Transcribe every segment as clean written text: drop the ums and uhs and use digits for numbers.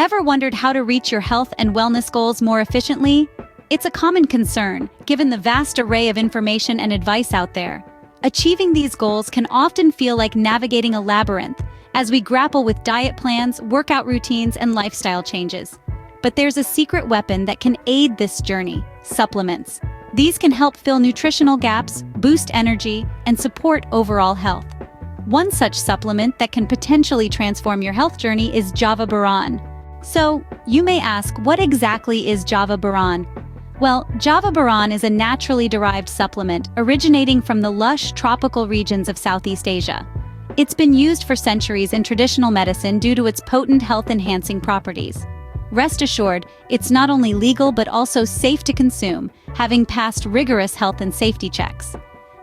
Ever wondered how to reach your health and wellness goals more efficiently? It's a common concern, given the vast array of information and advice out there. Achieving these goals can often feel like navigating a labyrinth as we grapple with diet plans, workout routines, and lifestyle changes. But there's a secret weapon that can aid this journey: supplements. These can help fill nutritional gaps, boost energy, and support overall health. One such supplement that can potentially transform your health journey is Java Baran. So, you may ask, what exactly is Java Baran? Well, Java Baran is a naturally derived supplement originating from the lush tropical regions of Southeast Asia. It's been used for centuries in traditional medicine due to its potent health-enhancing properties. Rest assured, it's not only legal but also safe to consume, having passed rigorous health and safety checks.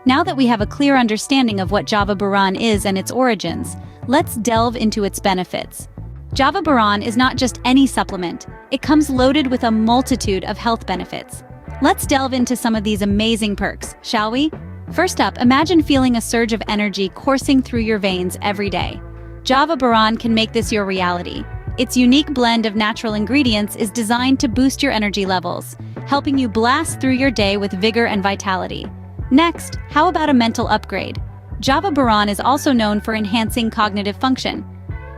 Now that we have a clear understanding of what Java Baran is and its origins, let's delve into its benefits. Java Baran is not just any supplement, it comes loaded with a multitude of health benefits. Let's delve into some of these amazing perks, shall we? First up, imagine feeling a surge of energy coursing through your veins every day. Java Baran can make this your reality. Its unique blend of natural ingredients is designed to boost your energy levels, helping you blast through your day with vigor and vitality. Next, how about a mental upgrade? Java Baran is also known for enhancing cognitive function.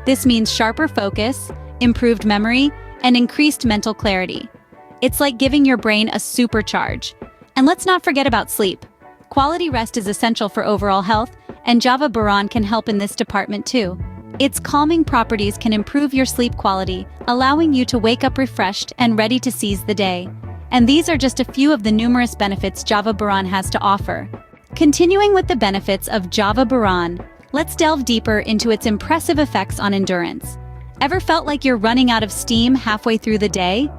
This means sharper focus, improved memory, and increased mental clarity. It's like giving your brain a supercharge. And let's not forget about sleep. Quality rest is essential for overall health, and Java Baran can help in this department too. Its calming properties can improve your sleep quality, allowing you to wake up refreshed and ready to seize the day. And these are just a few of the numerous benefits Java Baran has to offer. Continuing with the benefits of Java Baran, let's delve deeper into its impressive effects on endurance. Ever felt like you're running out of steam halfway through the day?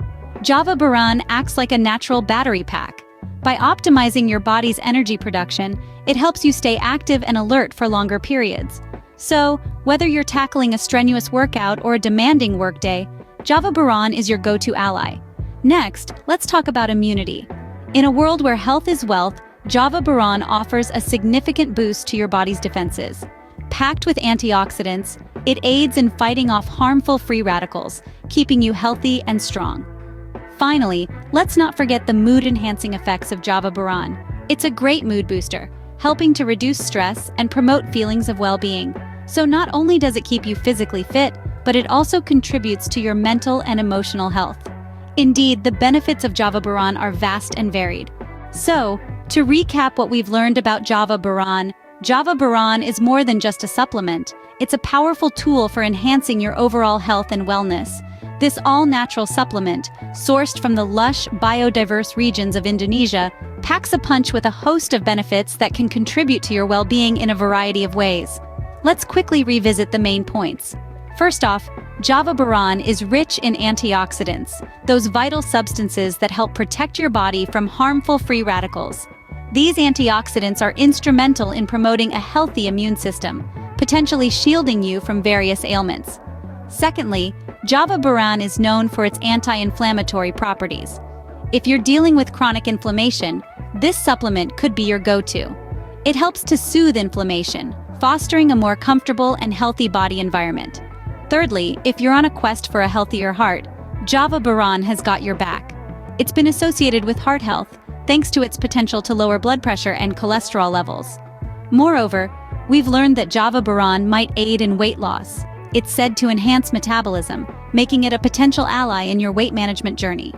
Java Baran acts like a natural battery pack. By optimizing your body's energy production, it helps you stay active and alert for longer periods. So, whether you're tackling a strenuous workout or a demanding workday, Java Baran is your go-to ally. Next, let's talk about immunity. In a world where health is wealth, Java Baran offers a significant boost to your body's defenses. Packed with antioxidants, it aids in fighting off harmful free radicals, keeping you healthy and strong. Finally, let's not forget the mood-enhancing effects of Java Baran. It's a great mood booster, helping to reduce stress and promote feelings of well-being. So not only does it keep you physically fit, but it also contributes to your mental and emotional health. Indeed, the benefits of Java Baran are vast and varied. So, to recap what we've learned about Java Baran is more than just a supplement. It's a powerful tool for enhancing your overall health and wellness. This all-natural supplement, sourced from the lush, biodiverse regions of Indonesia, packs a punch with a host of benefits that can contribute to your well-being in a variety of ways. Let's quickly revisit the main points. First off, Java Baran is rich in antioxidants, those vital substances that help protect your body from harmful free radicals. These antioxidants are instrumental in promoting a healthy immune system, potentially shielding you from various ailments. Secondly, Java Baran is known for its anti-inflammatory properties. If you're dealing with chronic inflammation, this supplement could be your go-to. It helps to soothe inflammation, fostering a more comfortable and healthy body environment. Thirdly, if you're on a quest for a healthier heart, Java Baran has got your back. It's been associated with heart health, thanks to its potential to lower blood pressure and cholesterol levels. Moreover, we've learned that Java Baran might aid in weight loss. It's said to enhance metabolism, making it a potential ally in your weight management journey.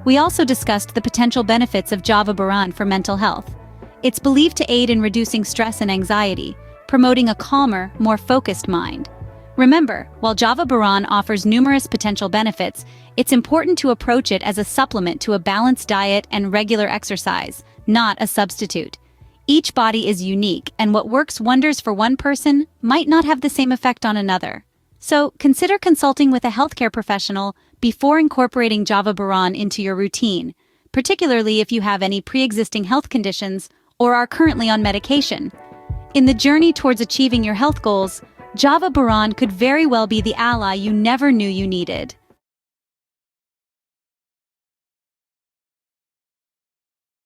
We also discussed the potential benefits of Java Baran for mental health. It's believed to aid in reducing stress and anxiety, promoting a calmer, more focused mind. Remember, while Java Baran offers numerous potential benefits, it's important to approach it as a supplement to a balanced diet and regular exercise, not a substitute. Each body is unique, and what works wonders for one person might not have the same effect on another. So, consider consulting with a healthcare professional before incorporating Java Baran into your routine, particularly if you have any pre-existing health conditions or are currently on medication. In the journey towards achieving your health goals, Java Baran could very well be the ally you never knew you needed.